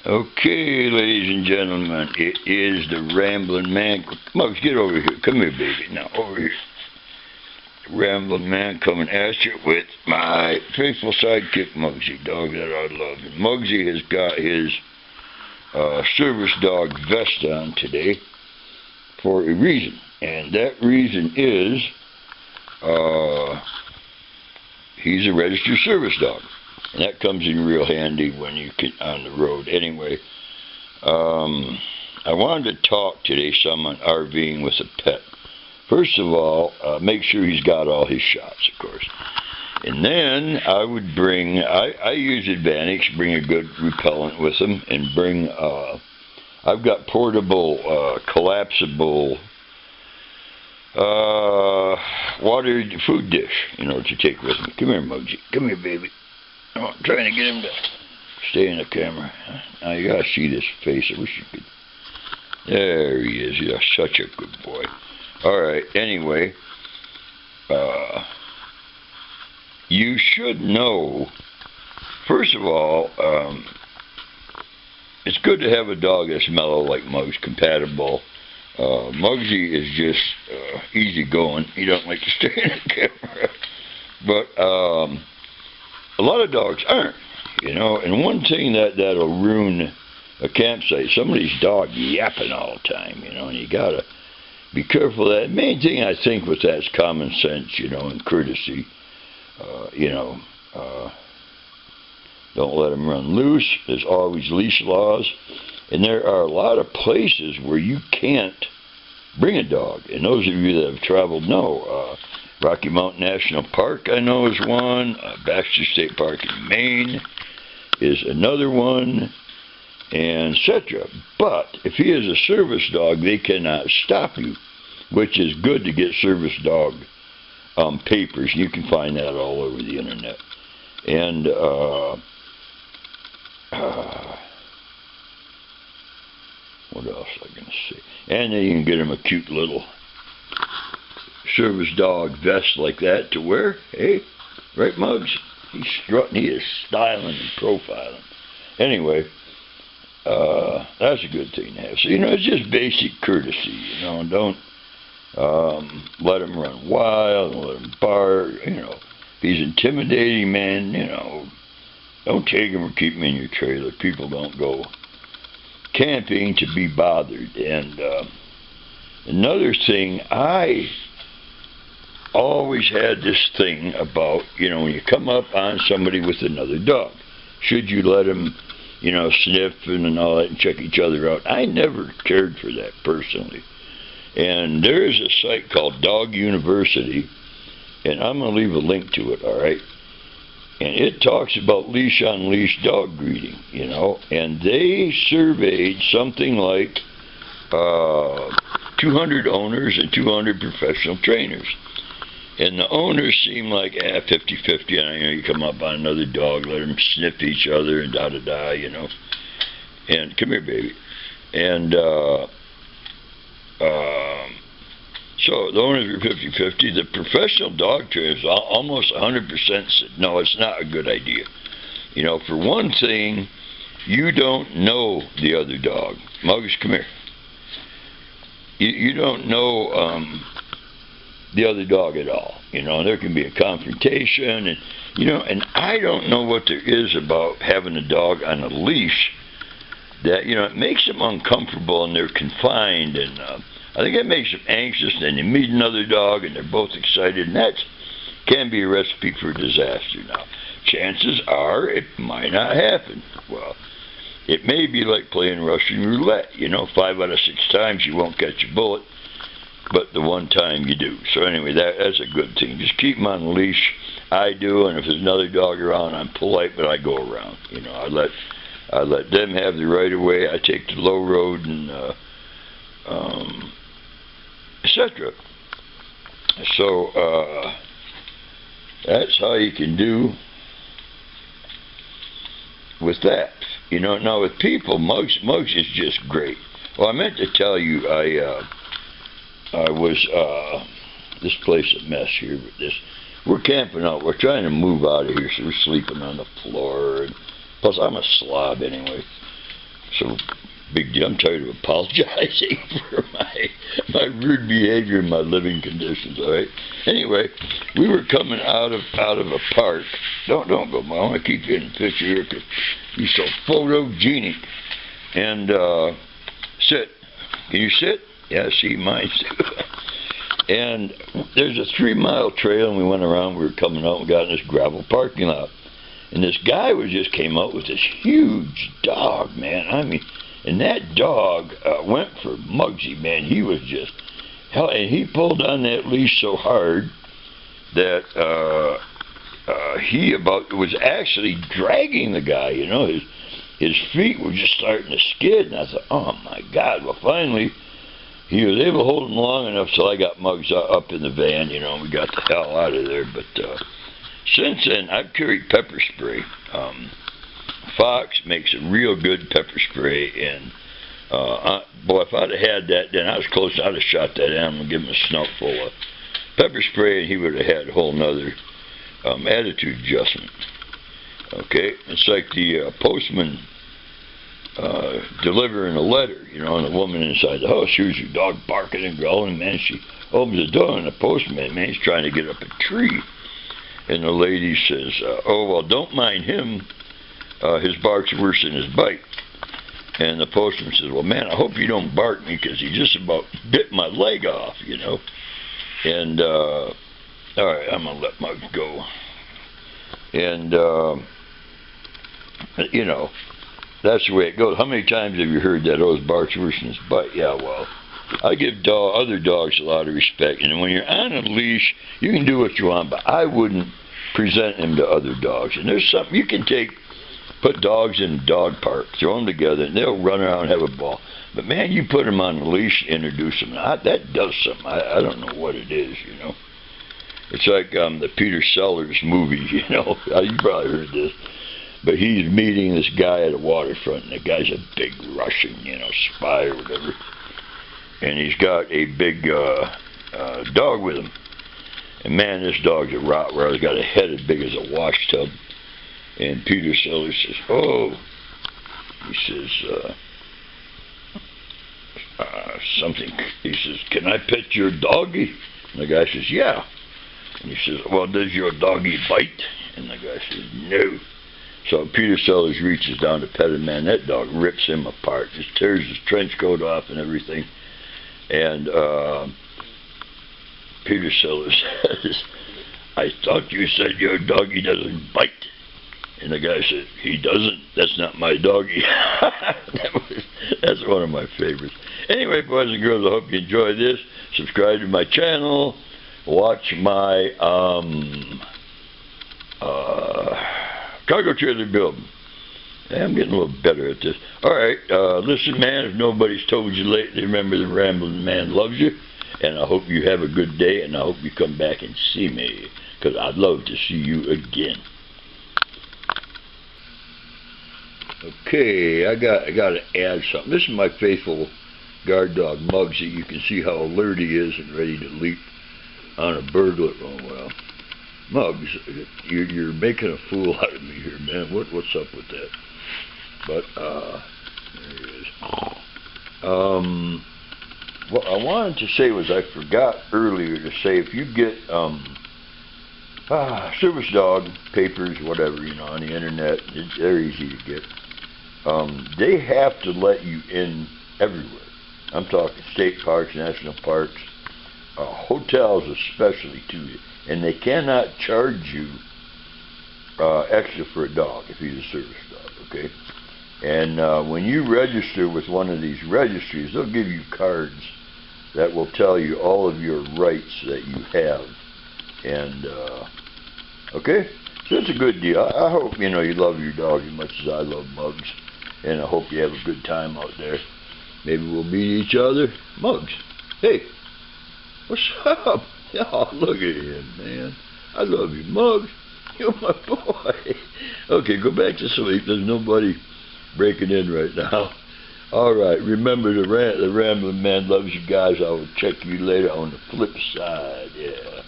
Okay, ladies and gentlemen, it is the Rambling Man. Mugs, get over here. Come here, baby. Now, over here. Rambling Man coming at you with my faithful sidekick, Mugsy, dog that I love. And Mugsy has got his service dog vest on today for a reason. And that reason is he's a registered service dog. And that comes in real handy when you get on the road. Anyway, I wanted to talk today some on RVing with a pet. First of all, make sure he's got all his shots, of course. And then I would bring, I use Advantage, bring a good repellent with him, and bring, I've got portable, collapsible, water food dish, to take with me. Come here, Mugsy. Come here, baby. Oh, I'm trying to get him to stay in the camera. Now you gotta see this face. I wish you could. There he is. He's such a good boy. Alright, anyway. You should know, first of all, it's good to have a dog that's mellow like Muggs, compatible. Mugsy is just easygoing. He don't like to stay in the camera. But, a lot of dogs aren't, and one thing that'll ruin a campsite, somebody's dog yapping all the time, and you gotta be careful of that. The main thing I think with that is common sense, and courtesy. Don't let them run loose. There's always leash laws, and there are a lot of places where you can't bring a dog, and those of you that have traveled know. Rocky Mountain National Park, I know, is one. Baxter State Park in Maine is another one, and etc. But if he is a service dog, they cannot stop you, which is good to get service dog papers. You can find that all over the internet. And what else am I going to say? And then you can get him a cute little service dog vest like that to wear. Hey, right, Muggs? He's strutting, he is styling and profiling. Anyway, that's a good thing to have. So, it's just basic courtesy, don't let him run wild, don't let him bark, if he's intimidating, man, don't take him or keep him in your trailer. People don't go camping to be bothered. And another thing, I always had this thing about, when you come up on somebody with another dog, should you let them, sniff and all that and check each other out? I never cared for that personally. And there is a site called Dog University, and I'm going to leave a link to it, all right? And it talks about leash-on-leash dog breeding, and they surveyed something like 200 owners and 200 professional trainers. And the owners seem like 50-50, and you come up on another dog, let them sniff each other and da-da-da, And come here, baby. And so the owners are 50-50. The professional dog trainers, almost 100% said, no, it's not a good idea. For one thing, you don't know the other dog. Muggs, come here. You don't know the other dog at all, there can be a confrontation, and and I don't know what there is about having a dog on a leash that it makes them uncomfortable and they're confined, and I think it makes them anxious. And they meet another dog and they're both excited, and that can be a recipe for disaster. Now, chances are it might not happen. Well, it may be like playing Russian roulette. 5 out of 6 times you won't catch a bullet, but the one time you do. So anyway, that's a good thing. Just keep them on the leash. I do, and if there's another dog around, I'm polite, but I go around. I let them have the right of way. I take the low road, and etc. So that's how you can do with that. Now with people, Muggs is just great. Well, I meant to tell you, I was, this place a mess here, but we're camping out. We're trying to move out of here, so we're sleeping on the floor. And plus, I'm a slob anyway. So, big deal. I'm tired of apologizing for my rude behavior and my living conditions. All right. Anyway, we were coming out of a park. Don't go, Mom. I want to keep getting a picture here because you're so photogenic. And sit. Can you sit? Yeah, see, mine too. And there's a 3-mile trail, and we went around. We were coming out and got in this gravel parking lot. And this guy just came out with this huge dog, man. I mean, and that dog went for Mugsy, man. He was just hell, and he pulled on that leash so hard that he was actually dragging the guy. You know, his feet were just starting to skid, and I thought, oh my God. Well, finally, he was able to hold him long enough so I got Muggs up in the van, you know, and we got the hell out of there. But since then, I've carried pepper spray. Fox makes a real good pepper spray, and boy, if I'd have had that, then I was close. I'd have shot that animal and given him a snout full of pepper spray, and he would have had a whole nother attitude adjustment. Okay, it's like the postman delivering a letter, you know, and the woman inside the house hears your dog barking and growling, man. She opens the door, and the postman, man, he's trying to get up a tree. And the lady says, oh, well, don't mind him. His bark's worse than his bite. And the postman says, well, man, I hope you don't bark me because he just about bit my leg off, you know. And, all right, I'm going to let Muggs go. And, you know, that's the way it goes. How many times have you heard that, oh, his bark's worse than his bite? Yeah, well, I give other dogs a lot of respect. And when you're on a leash, you can do what you want, but I wouldn't present him to other dogs. And there's something you can put dogs in a dog park, throw them together, and they'll run around and have a ball. But, man, you put them on a leash, introduce them. That does something. I don't know what it is, you know. It's like the Peter Sellers movie, you know. You probably heard this. But he's meeting this guy at a waterfront, and the guy's a big Russian, you know, spy or whatever. And he's got a big dog with him. And, man, this dog's a Rottweiler. He's got a head as big as a wash tub. And Peter Sellers says, oh, he says, something. He says, can I pet your doggy? And the guy says, yeah. And he says, well, does your doggy bite? And the guy says, no. So Peter Sellers reaches down to pet him, man. That dog rips him apart, just tears his trench coat off and everything. And Peter Sellers says, I thought you said your doggy doesn't bite. And the guy said, he doesn't. That's not my doggy. That's one of my favorites. Anyway, boys and girls, I hope you enjoy this. Subscribe to my channel. Watch my cargo trailer building. I'm getting a little better at this. All right, listen, man, if nobody's told you lately, remember the rambling man loves you. And I hope you have a good day, and I hope you come back and see me, because I'd love to see you again. Okay, I got to add something. This is my faithful guard dog, Mugsy. You can see how alert he is and ready to leap on a burglar. Oh, well. Muggs, you're making a fool out of me here, man. What's up with that? But, there he is. What I wanted to say was I forgot earlier to say if you get service dog papers, whatever, you know, on the internet, they're easy to get. They have to let you in everywhere. I'm talking state parks, national parks, hotels especially too, and they cannot charge you extra for a dog if he's a service dog, okay? And when you register with one of these registries, they'll give you cards that will tell you all of your rights that you have. And, okay? So it's a good deal. I hope, you know, you love your dog as much as I love Muggs. And I hope you have a good time out there. Maybe we'll meet each other. Muggs, hey, what's up? Oh, look at him, man. I love you, Muggs. You're my boy. Okay, go back to sleep. There's nobody breaking in right now. All right, remember the rambling man loves you guys. I will check you later on the flip side. Yeah.